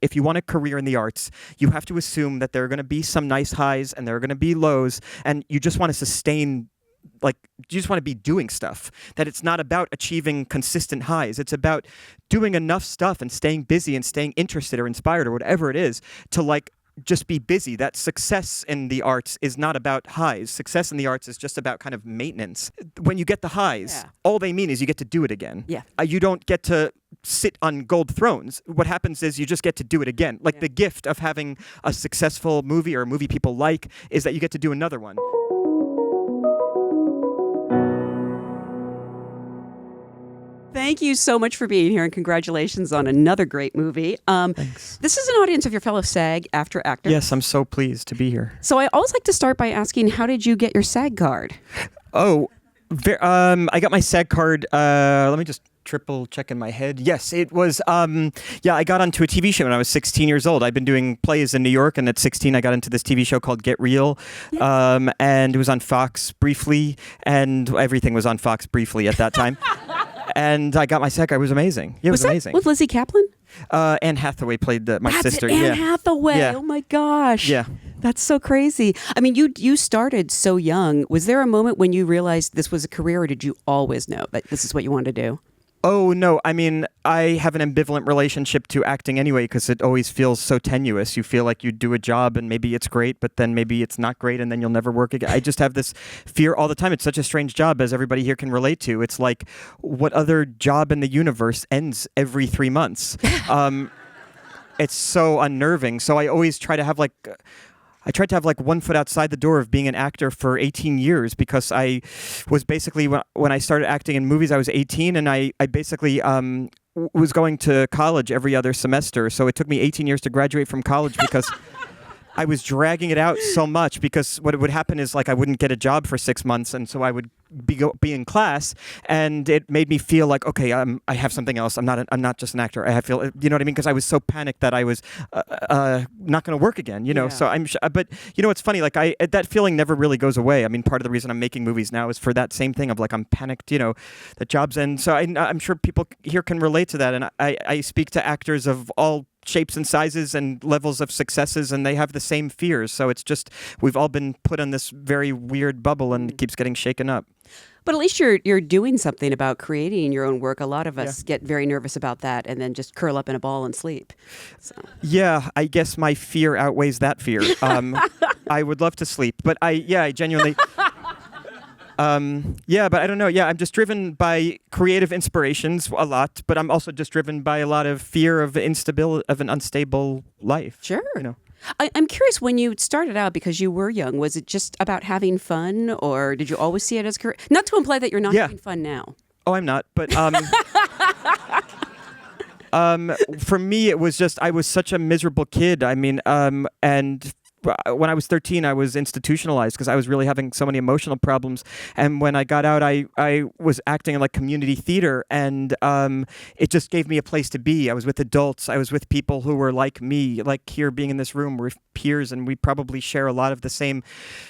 if you want a career in the arts, you have to assume that there are going to be some nice highs and there are going to be lows, and you just want to sustain. Like, you just want to be doing stuff, that it's not about achieving consistent highs. It's about doing enough stuff and staying busy and staying interested or inspired or whatever it is to like just be busy. That success in the arts is not about highs. Success in the arts is just about kind of maintenance. When you get the highs, all they mean is you get to do it again. Yeah. You don't get to sit on gold thrones. What happens is you just get to do it again. Like the gift of having a successful movie or a movie people like is that you get to do another one. Thank you so much for being here, and congratulations on another great movie. Thanks. This is an audience of your fellow SAG-AFTRA actors. Yes, I'm so pleased to be here. So I always like to start by asking, how did you get your SAG card? Oh, I got my SAG card. Let me just triple check in my head. Yes, it was. I got onto a TV show when I was 16 years old. I've been doing plays in New York, and at 16, I got into this TV show called Get Real, and it was on Fox briefly, and everything was on Fox briefly at that time. And I got my SAG card. It was amazing. Yeah, it was amazing. With Lizzie Kaplan? Anne Hathaway played my sister. Anne Hathaway. Yeah. Oh my gosh. Yeah. That's so crazy. I mean, you started so young. Was there a moment when you realized this was a career, or did you always know that this is what you wanted to do? Oh, no. I mean, I have an ambivalent relationship to acting anyway because it always feels so tenuous. You feel like you do a job and maybe it's great, but then maybe it's not great and then you'll never work again. I just have this fear all the time. It's such a strange job, as everybody here can relate to. It's like, what other job in the universe ends every 3 months? It's so unnerving. So I always try to have I tried to have like one foot outside the door of being an actor for 18 years because I was basically, when I started acting in movies, I was 18, and I basically was going to college every other semester. So it took me 18 years to graduate from college because I was dragging it out so much, because what would happen is like I wouldn't get a job for 6 months, and so I would be in class, and it made me feel like, okay, I have something else. I'm not just an actor. I feel, you know what I mean? Because I was so panicked that I was not going to work again. You know, so but you know, it's funny. Like that feeling never really goes away. I mean, part of the reason I'm making movies now is for that same thing of like I'm panicked. You know, that jobs end. So I'm sure people here can relate to that, and I speak to actors of all shapes and sizes and levels of successes, and they have the same fears. So it's just, we've all been put in this very weird bubble, and it keeps getting shaken up. But at least you're doing something about creating your own work. A lot of us get very nervous about that and then just curl up in a ball and sleep. So. Yeah, I guess my fear outweighs that fear. I would love to sleep, but I genuinely... but I don't know. Yeah, I'm just driven by creative inspirations a lot, but I'm also just driven by a lot of fear of an unstable life. Sure. You know. I'm curious, when you started out, because you were young, was it just about having fun, or did you always see it as a career? Not to imply that you're not having fun now. Oh, I'm not, but for me, it was just, I was such a miserable kid. I mean, and when I was 13, I was institutionalized because I was really having so many emotional problems. And when I got out, I was acting in like community theater, and it just gave me a place to be. I was with adults. I was with people who were like me, like here being in this room. We're peers, and we probably share a lot of the same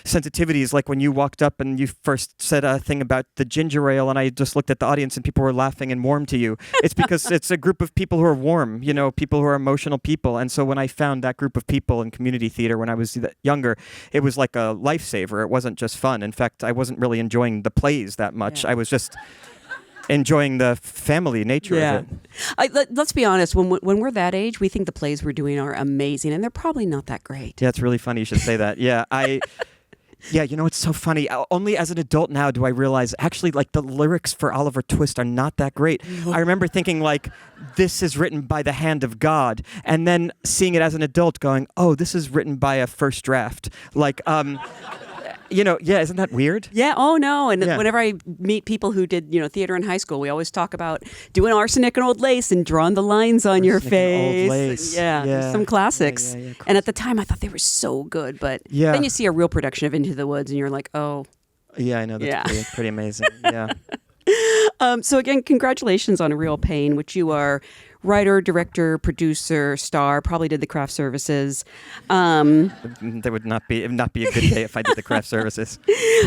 sensitivities. Like when you walked up and you first said a thing about the ginger ale, and I just looked at the audience and people were laughing and warm to you. It's because it's a group of people who are warm, you know, people who are emotional people. And so when I found that group of people in community theater when I was younger, it was like a lifesaver. It wasn't just fun. In fact, I wasn't really enjoying the plays that much. Yeah. I was just enjoying the family nature of it. Let's be honest. When we're that age, we think the plays we're doing are amazing, and they're probably not that great. Yeah, it's really funny you should say that. Yeah, Yeah, you know, it's so funny. Only as an adult now do I realize, actually, like, the lyrics for Oliver Twist are not that great. No. I remember thinking, like, this is written by the hand of God. And then seeing it as an adult going, oh, this is written by a first draft. Like, you know, yeah, isn't that weird? Yeah, oh no. And whenever I meet people who did, you know, theater in high school, we always talk about doing arsenic and old lace and drawing the lines on your face. Old lace. Yeah, some classics. Yeah, and at the time, I thought they were so good, but then you see a real production of Into the Woods and you're like, oh. Yeah, I know. That's pretty amazing. Yeah. So again, congratulations on A Real Pain, which you are writer, director, producer, star, probably did the craft services. It would not be a good day if I did the craft services.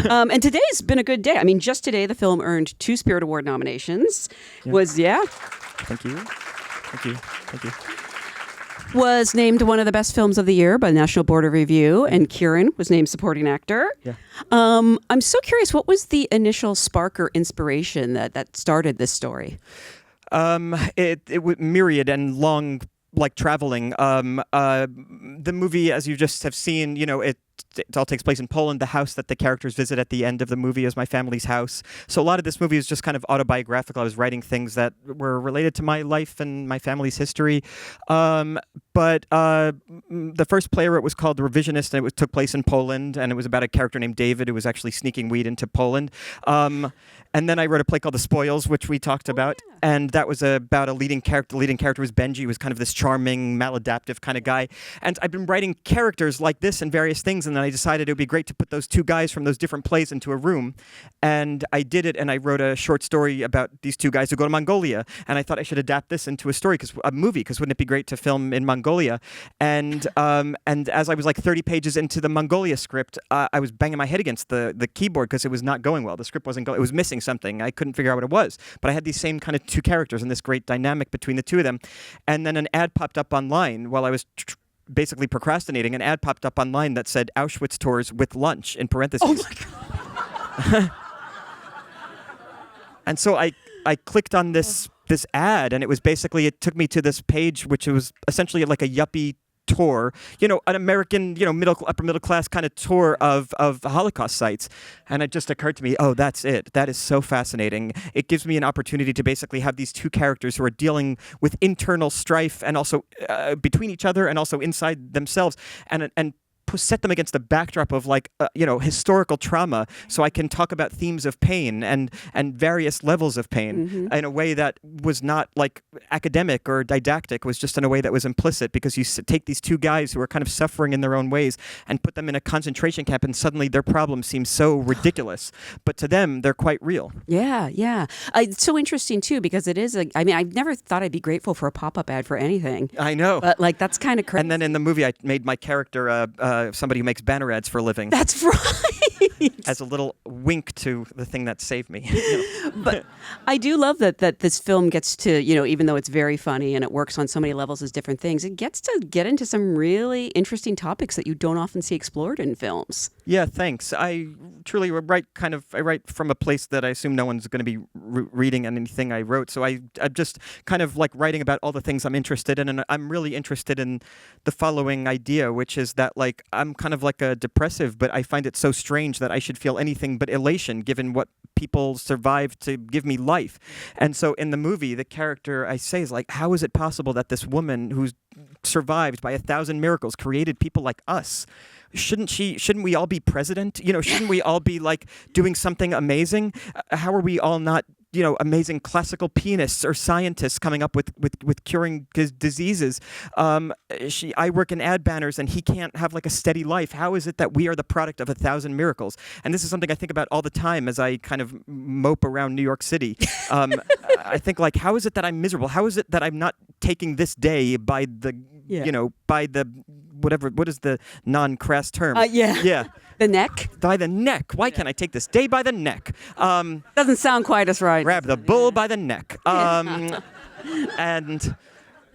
And today's been a good day. I mean, just today, the film earned 2 Spirit Award nominations. Yeah. Thank you. was named one of the best films of the year by the National Board of Review, and Kieran was named supporting actor. Yeah. I'm so curious, what was the initial spark or inspiration that started this story? It was myriad and long, like traveling. The movie, as you just have seen, it all takes place in Poland. The house that the characters visit at the end of the movie is my family's house. So a lot of this movie is just kind of autobiographical. I was writing things that were related to my life and my family's history. But the first play I wrote was called The Revisionist, and it took place in Poland, and it was about a character named David who was actually sneaking weed into Poland. And then I wrote a play called The Spoils, which we talked about, and that was about a leading character. The leading character was Benji, who was kind of this charming, maladaptive kind of guy. And I've been writing characters like this and various things, and then I decided it would be great to put those two guys from those different plays into a room. And I did it, and I wrote a short story about these two guys who go to Mongolia. And I thought I should adapt this into a movie, because wouldn't it be great to film in Mongolia? And as I was like 30 pages into the Mongolia script, I was banging my head against the keyboard because it was not going well. The script wasn't going. It was missing something. I couldn't figure out what it was. But I had these same kind of two characters and this great dynamic between the two of them. And then an ad popped up online while I was basically procrastinating. An ad popped up online that said Auschwitz tours with lunch in parentheses. Oh my God. And so I clicked on this ad, and it took me to this page, which was essentially like a yuppie tour, an American, upper middle class kind of tour of Holocaust sites. And it just occurred to me, oh, that's it. That is so fascinating. It gives me an opportunity to basically have these two characters who are dealing with internal strife, and also between each other and also inside themselves, and set them against the backdrop of historical trauma, so I can talk about themes of pain and various levels of pain in a way that was not like academic or didactic, was just in a way that was implicit, because you take these two guys who are kind of suffering in their own ways and put them in a concentration camp, and suddenly their problems seem so ridiculous, but to them they're quite real. Yeah. It's so interesting too, because it is I've never thought I'd be grateful for a pop-up ad for anything. I know. But that's kind of crazy. And then in the movie I made my character somebody who makes banner ads for a living. That's right. As a little wink to the thing that saved me. But I do love that this film gets to, even though it's very funny and it works on so many levels as different things, it gets to get into some really interesting topics that you don't often see explored in films. Yeah, thanks. I truly write from a place that I assume no one's going to be reading anything I wrote. So I'm just kind of like writing about all the things I'm interested in. And I'm really interested in the following idea, which is that I'm kind of like a depressive, but I find it so strange that I should feel anything but elation given what people survived to give me life. And so in the movie, the character I say is like, how is it possible that this woman who's survived by 1,000 miracles created people like us? Shouldn't we all be president? Shouldn't we all be like doing something amazing? How are we all not amazing classical pianists or scientists coming up with curing diseases? I work in ad banners, and he can't have like a steady life. How is it that we are the product of 1,000 miracles? And this is something I think about all the time as I kind of mope around New York City. I think how is it that I'm miserable? How is it that I'm not taking this day by the whatever, what is the non-crass term? Yeah. The neck? By the neck. Why can't I take this day by the neck? Doesn't sound quite as right. Grab the bull by the neck. And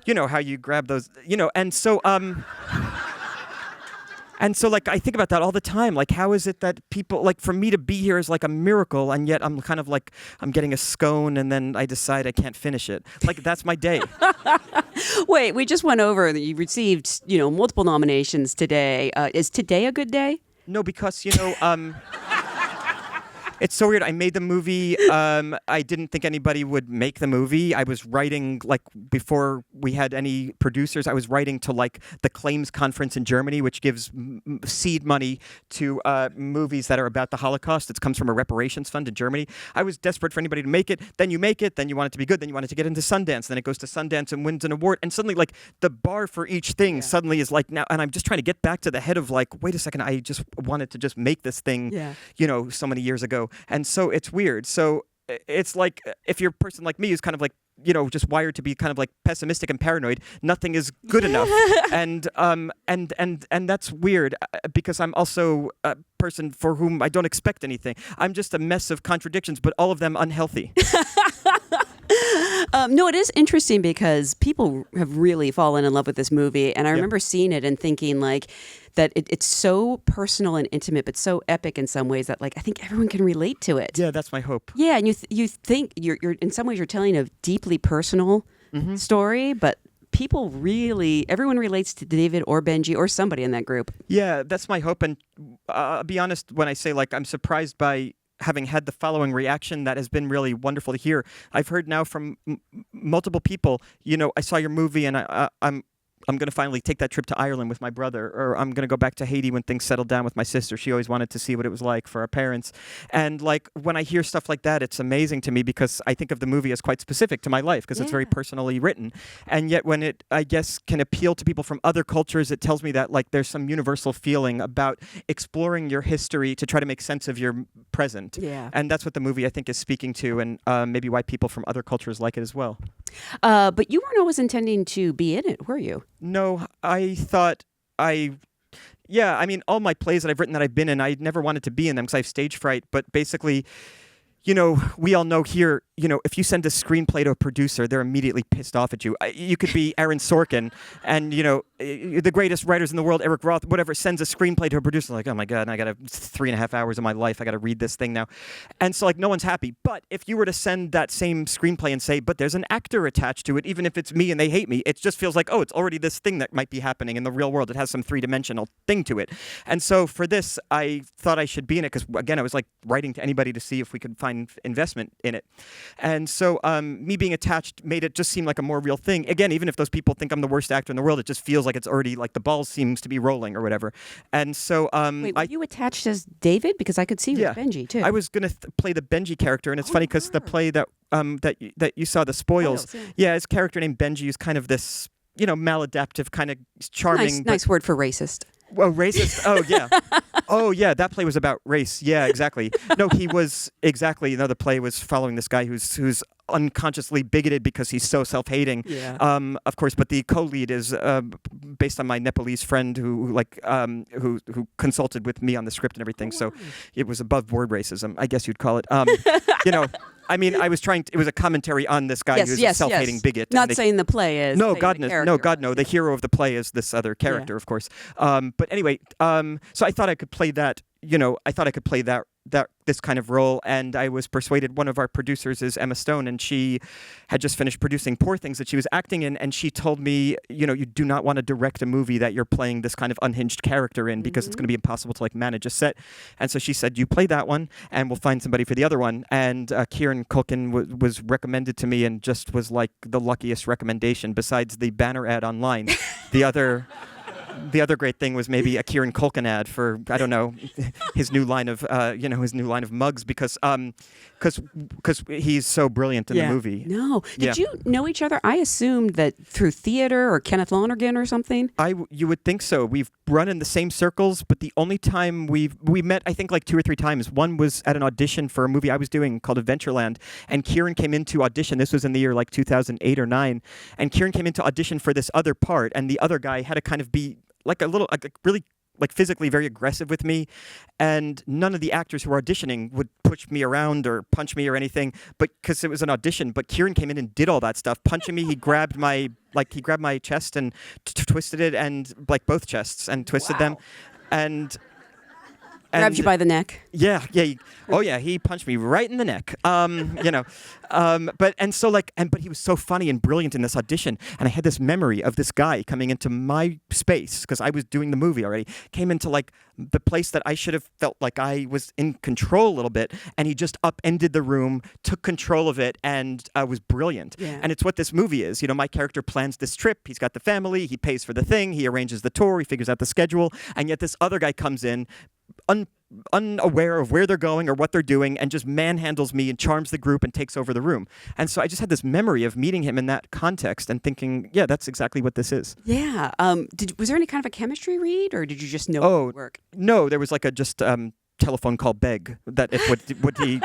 how you grab those, and so I think about that all the time. How is it that people, for me to be here is like a miracle, and yet I'm kind of I'm getting a scone and then I decide I can't finish it. That's my day. Wait, we just went over that you received, multiple nominations today. Is today a good day? No, because, it's so weird. I made the movie. I didn't think anybody would make the movie. I was writing, before we had any producers, I was writing to, the Claims Conference in Germany, which gives seed money to movies that are about the Holocaust. It comes from a reparations fund in Germany. I was desperate for anybody to make it. Then you make it. Then you want it to be good. Then you want it to get into Sundance. Then it goes to Sundance and wins an award. And suddenly, the bar for each thing suddenly is now. And I'm just trying to get back to the head of, wait a second, I just wanted to just make this thing, so many years ago. And so it's weird. So it's if you're a person like me who's kind of just wired to be kind of pessimistic and paranoid, nothing is good enough. And that's weird because I'm also a person for whom I don't expect anything. I'm just a mess of contradictions, but all of them unhealthy. No, it is interesting because people have really fallen in love with this movie. And I remember seeing it and thinking like that it's so personal and intimate, but so epic in some ways that like I think everyone can relate to it. Yeah, that's my hope. Yeah, and you think you're in some ways you're telling a deeply personal story, but everyone relates to David or Benji or somebody in that group. Yeah, that's my hope. And I'll be honest when I say like I'm surprised by having had the following reaction that has been really wonderful to hear. I've heard now from multiple people, I saw your movie and I'm going to finally take that trip to Ireland with my brother, or I'm going to go back to Haiti when things settle down with my sister. She always wanted to see what it was like for our parents. And like when I hear stuff like that, it's amazing to me because I think of the movie as quite specific to my life because it's very personally written. And yet when it, I guess, can appeal to people from other cultures, it tells me that like there's some universal feeling about exploring your history to try to make sense of your present. Yeah. And that's what the movie I think is speaking to, and maybe why people from other cultures like it as well. But you weren't always intending to be in it, were you? No, I thought all my plays that I've written that I've been in, I never wanted to be in them because I have stage fright. But basically, we all know here, if you send a screenplay to a producer, they're immediately pissed off at you. You could be Aaron Sorkin and, the greatest writers in the world, Eric Roth, whatever, sends a screenplay to a producer like, oh my God, I got 3.5 hours of my life. I got to read this thing now. And so like no one's happy. But if you were to send that same screenplay and say, but there's an actor attached to it, even if it's me and they hate me, it just feels like, oh, it's already this thing that might be happening in the real world. It has some three-dimensional thing to it. And so for this, I thought I should be in it because, again, I was like writing to anybody to see if we could find investment in it. And so me being attached made it just seem like a more real thing. Again, even if those people think I'm the worst actor in the world, it just feels like it's already like the ball seems to be rolling or whatever. And so wait, were you attached as David? Because I could see you as Benji too. I was going to play the Benji character, and it's funny because the play that you saw, The Spoils, his character named Benji is kind of this maladaptive, kind of charming. Nice word for racist. Well, racist. Oh, yeah. Oh, yeah. That play was about race. Yeah, exactly. No, he was exactly. The play was following this guy who's unconsciously bigoted because he's so self-hating. Yeah. Of course, but the co-lead is based on my Nepalese friend who consulted with me on the script and everything. So it was above board racism, I guess you'd call it. I was trying to, it was a commentary on this guy who's a self-hating bigot. Not saying the play is. No, God, no. The hero of the play is this other character, of course. But anyway, so I thought I could play that, this kind of role, and I was persuaded. One of our producers is Emma Stone, and she had just finished producing Poor Things that she was acting in, and she told me, you do not want to direct a movie that you're playing this kind of unhinged character in because it's going to be impossible to manage a set. And so she said, you play that one, and we'll find somebody for the other one. And Kieran Culkin was recommended to me and just was like the luckiest recommendation besides the banner ad online. The other great thing was maybe a Kieran Culkin ad for, I don't know, his new line of mugs because he's so brilliant in the movie. No. Did you know each other? I assumed that through theater or Kenneth Lonergan or something. You would think so. We've run in the same circles, but the only time we met, I think like 2 or 3 times. One was at an audition for a movie I was doing called Adventureland, and Kieran came in to audition. This was in the year like 2008 or 9, and Kieran came in to audition for this other part, and the other guy had to kind of be really physically very aggressive with me, and none of the actors who were auditioning would push me around or punch me or anything, but because it was an audition. But Kieran came in and did all that stuff, punching me. He grabbed my chest and twisted it, and both chests, and twisted them, and grabbed you by the neck. Yeah. He punched me right in the neck. But he was so funny and brilliant in this audition, and I had this memory of this guy coming into my space because I was doing the movie already. Came into the place that I should have felt like I was in control a little bit, and he just upended the room, took control of it, and was brilliant. Yeah. And it's what this movie is. My character plans this trip. He's got the family. He pays for the thing. He arranges the tour. He figures out the schedule, and yet this other guy comes in, unaware of where they're going or what they're doing, and just manhandles me and charms the group and takes over the room. And so I just had this memory of meeting him in that context and thinking, yeah, that's exactly what this is. Yeah. Was there any kind of a chemistry read, or did you just know it would work? No, there was telephone call beg that if would he.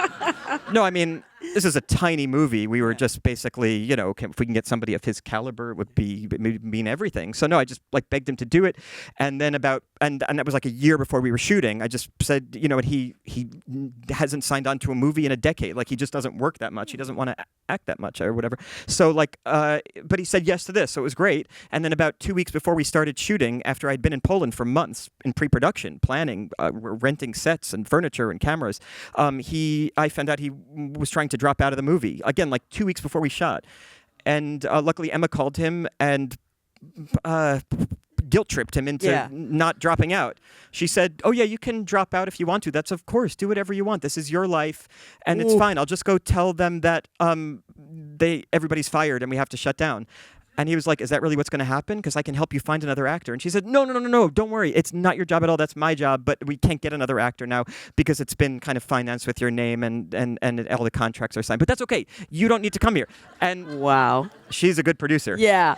No, I mean, this is a tiny movie. We were just basically, if we can get somebody of his caliber, it would mean everything. So no, I just like begged him to do it. And then and that was like a year before we were shooting. I just said, and he hasn't signed on to a movie in a decade. Like he just doesn't work that much. He doesn't want to act that much or whatever. So but he said yes to this. So it was great. And then about 2 weeks before we started shooting, after I'd been in Poland for months in pre-production, planning, renting sets and furniture and cameras, I found out he was trying to drop out of the movie again, like 2 weeks before we shot. And luckily Emma called him and guilt tripped him into not dropping out. She said, "Oh yeah, you can drop out if you want to. That's of course, do whatever you want. This is your life and it's fine. I'll just go tell them that everybody's fired and we have to shut down." And he was like, "Is that really what's going to happen? Because I can help you find another actor." And she said, No, don't worry. It's not your job at all. That's my job. But we can't get another actor now because it's been kind of financed with your name and all the contracts are signed. But that's okay. You don't need to come here. And wow. She's a good producer. Yeah.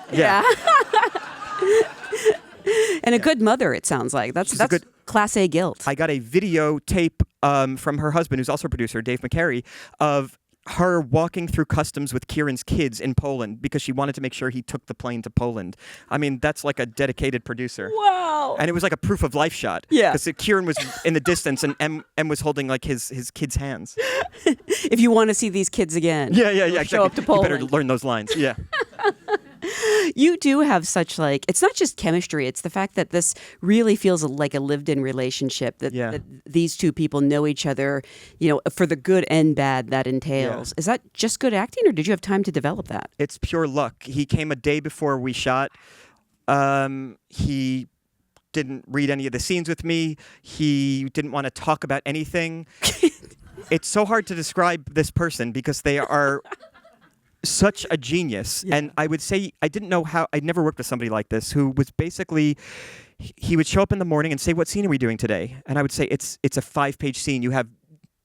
And a good mother, it sounds like. That's good Class A guilt. I got a videotape from her husband, who's also a producer, Dave McCary, of her walking through customs with Kieran's kids in Poland because she wanted to make sure he took the plane to Poland. I mean, that's like a dedicated producer. Wow. And it was like a proof of life shot. Yeah. Because Kieran was in the distance and M was holding like his kids' hands. If you want to see these kids again. Yeah, exactly. Show up to Poland. You better learn those lines. Yeah. You do have such it's not just chemistry, it's the fact that this really feels like a lived-in relationship, that these two people know each other, for the good and bad that entails. Yeah. Is that just good acting, or did you have time to develop that? It's pure luck. He came a day before we shot. He didn't read any of the scenes with me. He didn't want to talk about anything. It's so hard to describe this person because they are such a genius. Yeah. And I would say I didn't know how. I'd never worked with somebody like this who was basically, he would show up in the morning and say, "What scene are we doing today?" And I would say, it's a 5-page scene. You have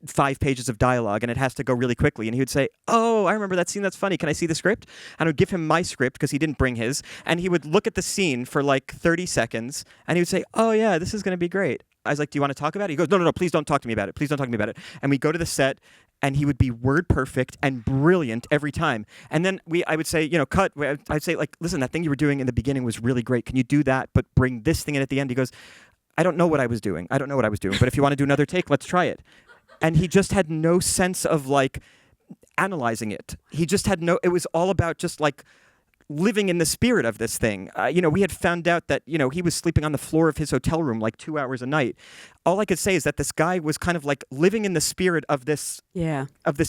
5 pages of dialogue and it has to go really quickly. And he would say, "Oh, I remember that scene. That's funny. Can I see the script?" And I would give him my script because he didn't bring his. And he would look at the scene for like 30 seconds and he would say, "Oh yeah, this is going to be great." I was like, "Do you want to talk about it?" He goes, No, please don't talk to me about it. Please don't talk to me about it. And we go to the set and he would be word perfect and brilliant every time. And then I would say, cut. I'd say, like, "Listen, that thing you were doing in the beginning was really great. Can you do that, but bring this thing in at the end?" He goes, "I don't know what I was doing. But if you want to do another take, let's try it." And he just had no sense of like analyzing it. He just had it was all about just like living in the spirit of this thing. We had found out that, he was sleeping on the floor of his hotel room like 2 hours a night. All I could say is that this guy was kind of like living in the spirit of this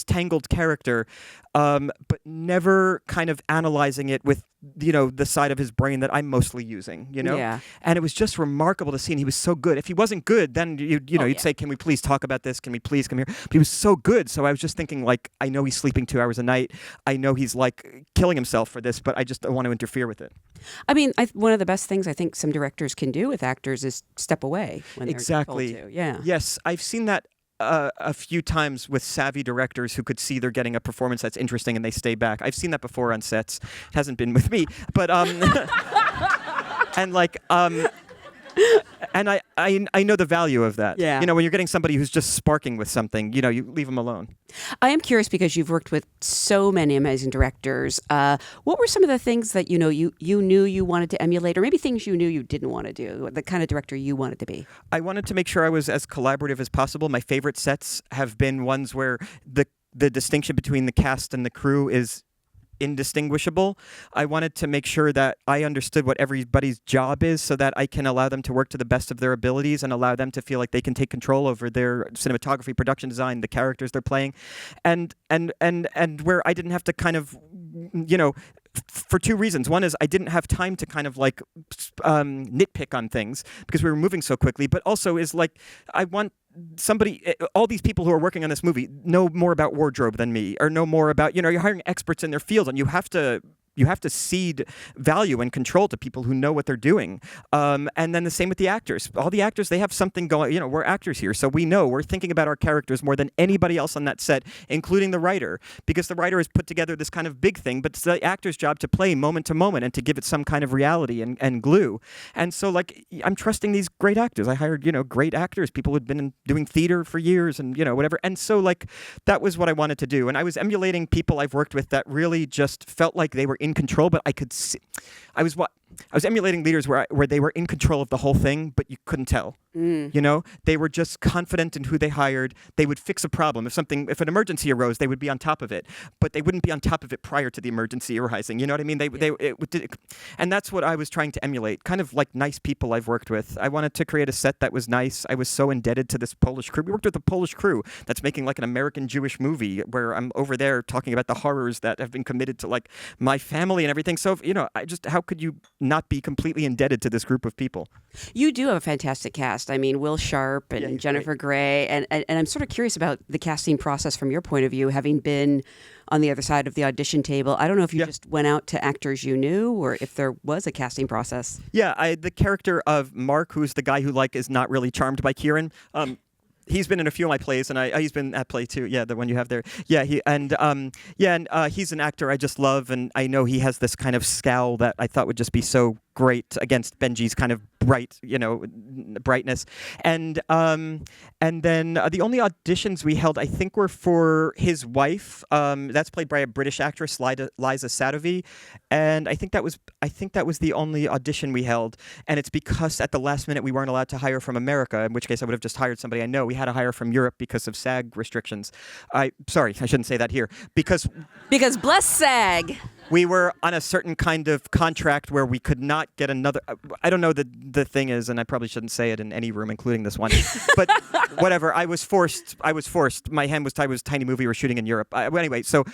tangled character, but never kind of analyzing it with, the side of his brain that I'm mostly using, Yeah. And it was just remarkable to see, and he was so good. If he wasn't good, then you'd say, "Can we please talk about this? Can we please come here?" But he was so good. So I was just thinking, like, I know he's sleeping 2 hours a night. I know he's like killing himself for this, but I just don't want to interfere with it. I mean, one of the best things I think some directors can do with actors is step away when they're told to. Yeah. Yes, I've seen that a few times with savvy directors who could see they're getting a performance that's interesting and they stay back. I've seen that before on sets. It hasn't been with me, but and like and I know the value of that. Yeah. When you're getting somebody who's just sparking with something, you leave them alone. I am curious because you've worked with so many amazing directors. What were some of the things that you knew you wanted to emulate, or maybe things you knew you didn't want to do? The kind of director you wanted to be? I wanted to make sure I was as collaborative as possible. My favorite sets have been ones where the distinction between the cast and the crew is indistinguishable. I wanted to make sure that I understood what everybody's job is so that I can allow them to work to the best of their abilities and allow them to feel like they can take control over their cinematography, production design, the characters they're playing, and where I didn't have to kind of, for 2 reasons. One is I didn't have time to kind of like nitpick on things because we were moving so quickly, but also is like I want all these people who are working on this movie know more about wardrobe than me, or know more about, you're hiring experts in their field and you have to have to cede value and control to people who know what they're doing. And then the same with the actors. All the actors, they have something going. You know, we're actors here, so we know we're thinking about our characters more than anybody else on that set, including the writer, because the writer has put together this kind of big thing, but it's the actor's job to play moment to moment and to give it some kind of reality and glue. And so, like, I'm trusting these great actors. I hired, great actors, people who'd been doing theater for years and, whatever. And so, like, that was what I wanted to do. And I was emulating people I've worked with that really just felt like they were in control, but I could see. I was emulating leaders where they were in control of the whole thing, but you couldn't tell. They were just confident in who they hired. They would fix a problem. If an emergency arose, they would be on top of it, but they wouldn't be on top of it prior to the emergency arising. You know what I mean? And that's what I was trying to emulate, kind of like nice people I've worked with. I wanted to create a set that was nice. I was so indebted to this Polish crew. We worked with a Polish crew that's making like an American Jewish movie where I'm over there talking about the horrors that have been committed to like my family and everything. So, how could you not be completely indebted to this group of people? You do have a fantastic cast. I mean, Will Sharp and Jennifer Grey. And I'm sort of curious about the casting process from your point of view, having been on the other side of the audition table. I don't know if you just went out to actors you knew or if there was a casting process. Yeah, the character of Mark, who's the guy who like is not really charmed by Kieran. He's been in a few of my plays, and he's been at play too. Yeah, the one you have there. Yeah, he's an actor I just love, and I know he has this kind of scowl that I thought would just be so great against Benji's kind of bright, brightness. And then the only auditions we held, I think, were for his wife. That's played by a British actress, Liza Sadovy, and I think that was the only audition we held. And it's because at the last minute we weren't allowed to hire from America, in which case I would have just hired somebody I know. We had to hire from Europe because of SAG restrictions. Sorry, I shouldn't say that here. Because bless SAG. We were on a certain kind of contract where we could not get another. I don't know the thing is, and I probably shouldn't say it in any room, including this one. But whatever. I was forced. My hand was tied. It was a tiny movie we were shooting in Europe. Anyway, so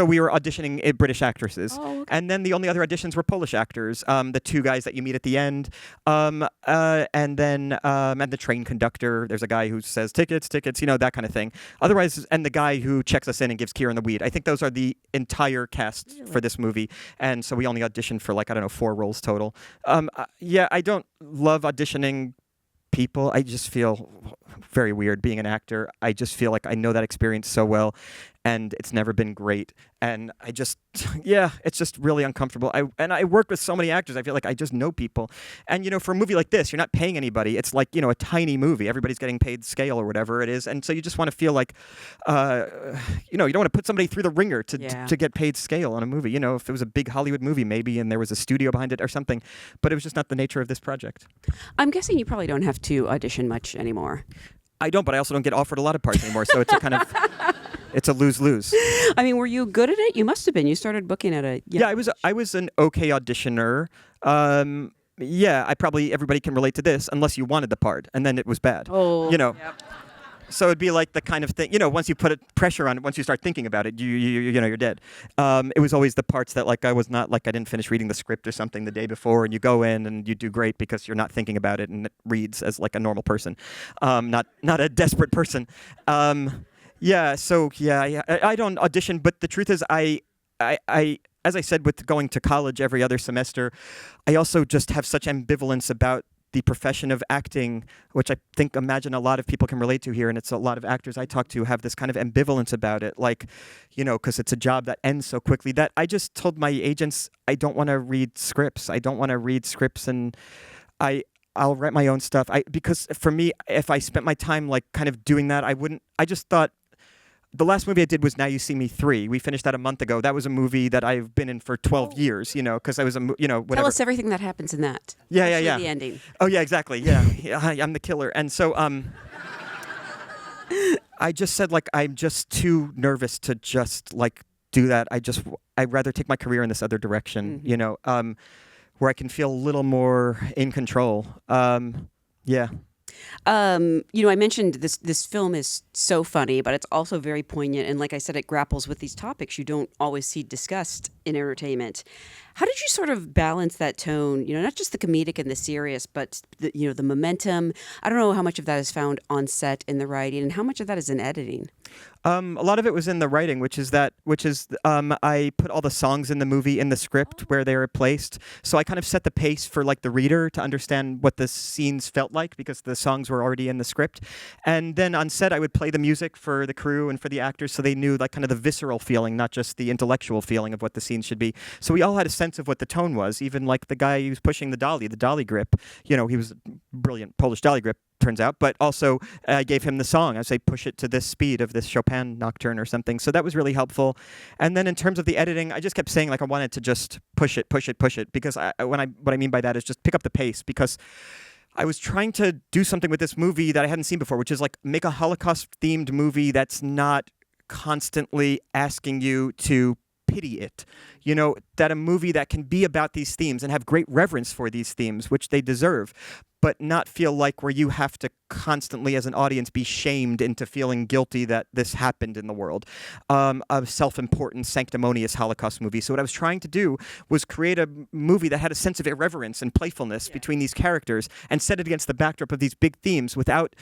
we were auditioning British actresses, and then the only other auditions were Polish actors. The two guys that you meet at the end, and the train conductor. There's a guy who says tickets, that kind of thing. Otherwise, and the guy who checks us in and gives Kieran the weed. I think those are the entire cast for this movie, and so we only auditioned for 4 roles total. I don't love auditioning people. I just feel very weird being an actor. I just feel like I know that experience so well, and it's never been great. And I just, it's just really uncomfortable. I work with so many actors. I feel like I just know people. And, for a movie like this, you're not paying anybody. It's like, a tiny movie. Everybody's getting paid scale or whatever it is. And so you just want to feel like, you don't want to put somebody through the ringer to get paid scale on a movie. If it was a big Hollywood movie maybe and there was a studio behind it or something. But it was just not the nature of this project. I'm guessing you probably don't have to audition much anymore. I don't, but I also don't get offered a lot of parts anymore. So it's a kind of... It's a lose-lose. I mean, were you good at it? You must have been. You started booking at a... Yeah, I was an okay auditioner. Everybody can relate to this unless you wanted the part, and then it was bad. Oh, Yep. So it'd be like the kind of thing, once you put pressure on it, once you start thinking about it, you're dead. It was always the parts that I was not, I didn't finish reading the script or something the day before, and you go in and you do great because you're not thinking about it and it reads as a normal person, not a desperate person. I don't audition, but the truth is I as I said, with going to college every other semester, I also just have such ambivalence about the profession of acting, which I imagine a lot of people can relate to here, and it's a lot of actors I talk to have this kind of ambivalence about it, because it's a job that ends so quickly, that I just told my agents I don't want to read scripts. And I'll write my own stuff. Because for me, if I spent my time kind of doing that, I just thought. The last movie I did was Now You See Me 3. We finished that a month ago. That was a movie that I've been in for 12 years, because I was whatever. Tell us everything that happens in that. Yeah. The ending. Oh, yeah, exactly. Yeah. I'm the killer. And so I just said, I'm just too nervous to just, do that. I'd rather take my career in this other direction, where I can feel a little more in control. Yeah. I mentioned this film is so funny, but it's also very poignant. And like I said, it grapples with these topics you don't always see discussed in entertainment. How did you sort of balance that tone? Not just the comedic and the serious, but the momentum. I don't know how much of that is found on set in the writing, and how much of that is in editing. A lot of it was in the writing, which is I put all the songs in the movie in the script where they were placed. So I kind of set the pace for like the reader to understand what the scenes felt like because the songs were already in the script. And then on set, I would play the music for the crew and for the actors so they knew like kind of the visceral feeling, not just the intellectual feeling of what the scenes should be. So we all had a sense of what the tone was. Even like the guy who was pushing the dolly grip, he was a brilliant Polish dolly grip, turns out, but also I gave him the song. I say push it to this speed of this Chopin nocturne or something. So that was really helpful. And then in terms of the editing, I just kept saying like I wanted to just push it because what I mean by that is just pick up the pace because I was trying to do something with this movie that I hadn't seen before, which is like make a Holocaust-themed movie that's not constantly asking you to pity it. That a movie that can be about these themes and have great reverence for these themes, which they deserve, but not feel like where you have to constantly as an audience be shamed into feeling guilty that this happened in the world. A self-important, sanctimonious Holocaust movie. So what I was trying to do was create a movie that had a sense of irreverence and playfulness between these characters and set it against the backdrop of these big themes without,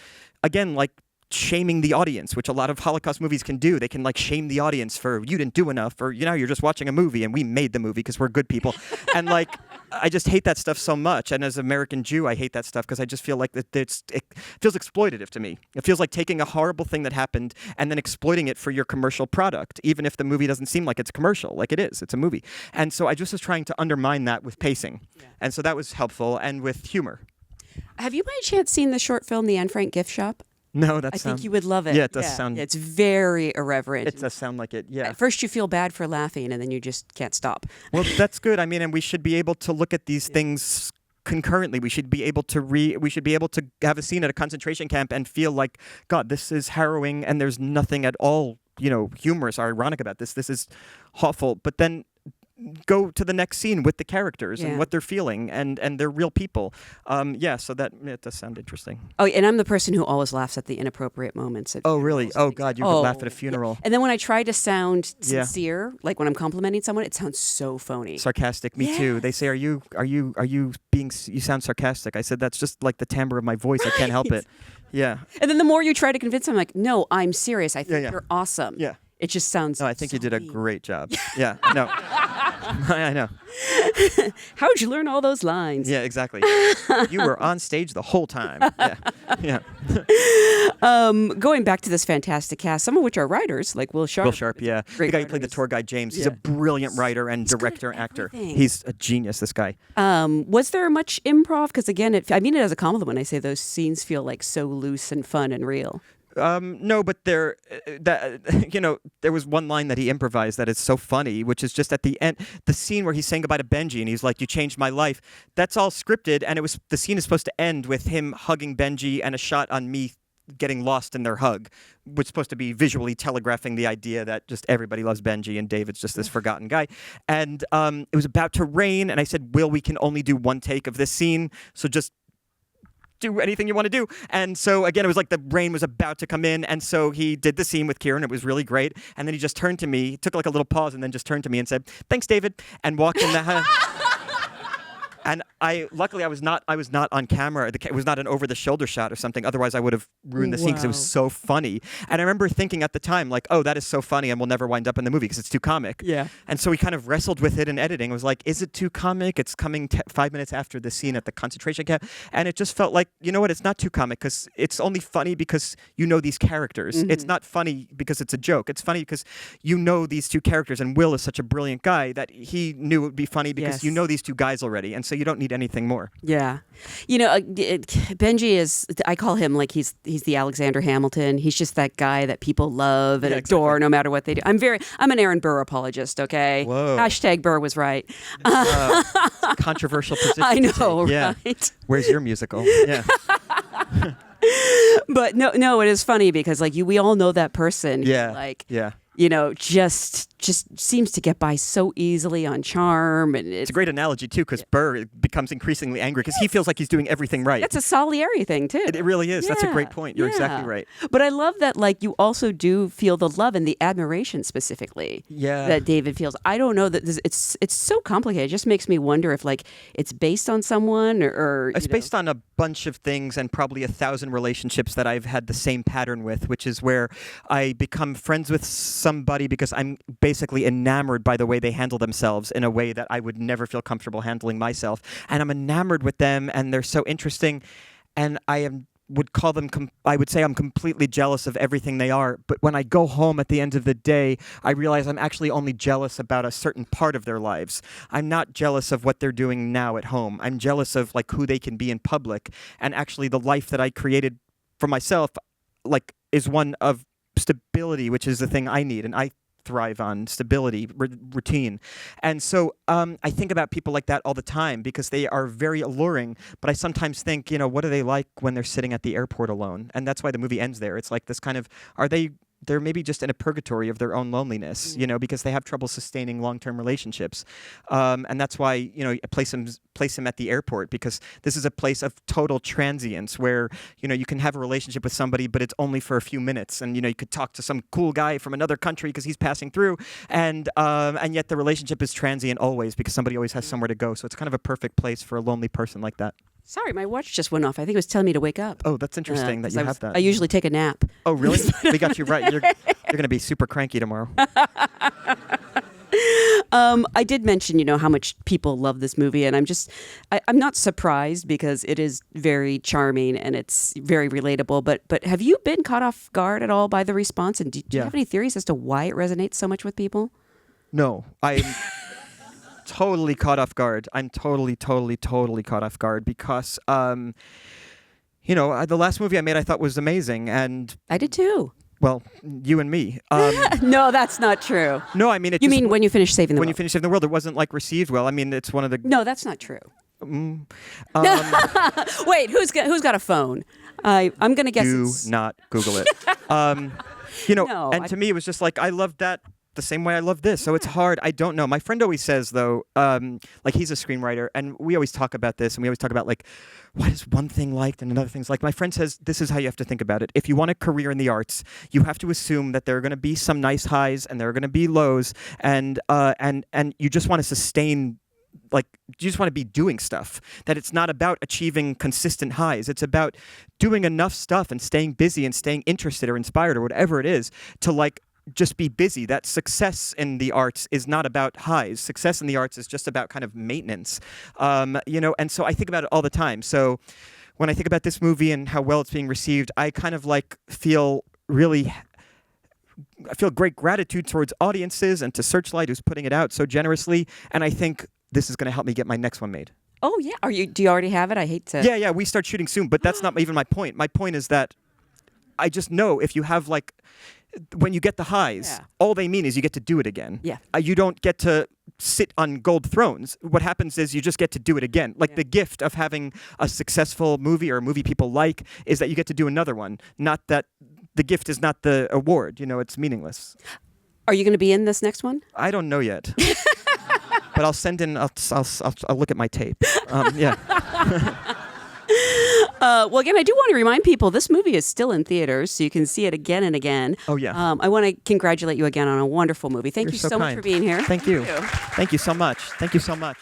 again, like shaming the audience, which a lot of Holocaust movies can do. They can like shame the audience for you didn't do enough, or you're just watching a movie and we made the movie because we're good people. And like I just hate that stuff so much. And as an American Jew, I hate that stuff because I just feel like it feels exploitative to me. It feels like taking a horrible thing that happened and then exploiting it for your commercial product, even if the movie doesn't seem like it's commercial, like it is. It's a movie. And so I just was trying to undermine that with pacing. Yeah. And so that was helpful, and with humor. Have you by chance seen the short film, The Anne Frank Gift Shop? No, I think you would love it. Yeah, it does sound... It's very irreverent. It does sound like it, yeah. At first you feel bad for laughing, and then you just can't stop. Well, that's good. I mean, and we should be able to look at these things concurrently. We should be able to have a scene at a concentration camp and feel like, God, this is harrowing, and there's nothing at all, humorous or ironic about this. This is awful. But then go to the next scene with the characters and what they're feeling, and they're real people. So that it does sound interesting. Oh, and I'm the person who always laughs at the inappropriate moments. Oh, really? Oh, God, you could laugh at a funeral. Yeah. And then when I try to sound sincere, like when I'm complimenting someone, it sounds so phony. Sarcastic. Me too. They say, "Are you being? You sound sarcastic." I said, "That's just like the timbre of my voice. I can't help it." Yeah. And then the more you try to convince them, I'm like, "No, I'm serious. I think you're awesome." Yeah. It just sounds. No, I think you did a great job. Yeah. No. I know. How'd you learn all those lines? Yeah, exactly. You were on stage the whole time. Yeah. Going back to this fantastic cast, some of which are writers, like Will Sharp. Will Sharp, yeah. The guy who played the tour guide, James. He's a brilliant writer and director and actor. He's a genius, this guy. Was there much improv? Because again, I mean it as a compliment when I say those scenes feel like so loose and fun and real. No, but there was one line that he improvised that is so funny, which is just at the end, the scene where he's saying goodbye to Benji and he's like, "You changed my life." That's all scripted, and the scene is supposed to end with him hugging Benji and a shot on me getting lost in their hug, which is supposed to be visually telegraphing the idea that just everybody loves Benji and David's just this forgotten guy. And it was about to rain, and I said, "Will, we can only do one take of this scene, so just do anything you want to do." And so again, it was like the rain was about to come in, and so he did the scene with Kieran. It was really great, and then he just turned to me, took like a little pause, and then just turned to me and said, "Thanks, David," and walked in the house. And luckily I was not on camera. It was not an over-the-shoulder shot or something. Otherwise, I would have ruined the scene because it was so funny. And I remember thinking at the time, like, "Oh, that is so funny, and we'll never wind up in the movie because it's too comic." Yeah. And so we kind of wrestled with it in editing. It was like, is it too comic? It's coming 5 minutes after the scene at the concentration camp, and it just felt like, you know what? It's not too comic because it's only funny because these characters. Mm-hmm. It's not funny because it's a joke. It's funny because these two characters, and Will is such a brilliant guy that he knew it would be funny because these two guys already, and so you don't need anything more. Yeah. Benji is, I call him like he's the Alexander Hamilton. He's just that guy that people love and adore no matter what they do. I'm an Aaron Burr apologist, okay? Whoa. Hashtag Burr was right. Controversial position. I know, yeah. Right? Where's your musical? Yeah. But no, it is funny because like we all know that person. Yeah. Like, yeah. Just just seems to get by so easily on charm, and It's a great analogy too, because Burr becomes increasingly angry because he feels like he's doing everything right. That's a Salieri thing too. It really is. That's a great point. You're exactly right. But I love that, like, you also do feel the love and the admiration specifically that David feels. I don't know that it's so complicated. It just makes me wonder if, like, it's based on someone or it's based on a bunch of things and probably 1,000 relationships that I've had the same pattern with, which is where I become friends with somebody because I'm basically enamored by the way they handle themselves in a way that I would never feel comfortable handling myself. And I'm enamored with them, and they're so interesting. And I would say I'm completely jealous of everything they are. But when I go home at the end of the day, I realize I'm actually only jealous about a certain part of their lives. I'm not jealous of what they're doing now at home. I'm jealous of like who they can be in public. And actually the life that I created for myself, like, is one of stability, which is the thing I need. And I thrive on stability, routine. And so I think about people like that all the time because they are very alluring, but I sometimes think, what are they like when they're sitting at the airport alone? And that's why the movie ends there. It's like this kind of, they're maybe just in a purgatory of their own loneliness, because they have trouble sustaining long-term relationships. And that's why, I place him at the airport, because this is a place of total transience where, you can have a relationship with somebody, but it's only for a few minutes. And, you could talk to some cool guy from another country because he's passing through. And yet the relationship is transient always because somebody always has somewhere to go. So it's kind of a perfect place for a lonely person like that. Sorry, my watch just went off. I think it was telling me to wake up. Oh, that's interesting that you have that. I usually take a nap. Oh, really? We got you right. You're going to be super cranky tomorrow. I did mention, how much people love this movie, and I'm not surprised because it is very charming and it's very relatable. But have you been caught off guard at all by the response? And do you have any theories as to why it resonates so much with people? No, I'm totally caught off guard. I'm totally caught off guard because, the last movie I made I thought was amazing, and I did too. Well, you and me. No, that's not true. No, I mean, you mean when you finish Saving the World? When you finish Saving the World, it wasn't like received well. I mean, it's one of the. No, that's not true. Wait, who's got a phone? I'm gonna guess. Do not Google it. No, to me, it was just like I loved that the same way I love this. So it's hard. I don't know. My friend always says, though, like, he's a screenwriter, and we always talk about this, and we always talk about, like, what is one thing liked and another thing's like. My friend says, this is how you have to think about it. If you want a career in the arts, you have to assume that there are going to be some nice highs and there are going to be lows, and you just want to sustain. Like, you just want to be doing stuff, that it's not about achieving consistent highs. It's about doing enough stuff and staying busy and staying interested or inspired or whatever it is to, like, just be busy. That success in the arts is not about highs. Success in the arts is just about kind of maintenance, and so I think about it all the time. So when I think about this movie and how well it's being received, I kind of like feel great gratitude towards audiences and to Searchlight, who's putting it out so generously. And I think this is going to help me get my next one made. Oh yeah, do you already have it? I hate to. Yeah, we start shooting soon, but that's not even my point. My point is that I just know if you have, like, when you get the highs, all they mean is you get to do it again. Yeah. You don't get to sit on gold thrones. What happens is you just get to do it again. Like, the gift of having a successful movie or a movie people like is that you get to do another one. Not that the gift is not the award. It's meaningless. Are you going to be in this next one? I don't know yet. But I'll send in, I'll look at my tape. Yeah. Well, again, I do want to remind people this movie is still in theaters, so you can see it again and again. Oh, yeah. I want to congratulate you again on a wonderful movie. Thank you so much for being here. Thank you. Thank you so much. Thank you so much.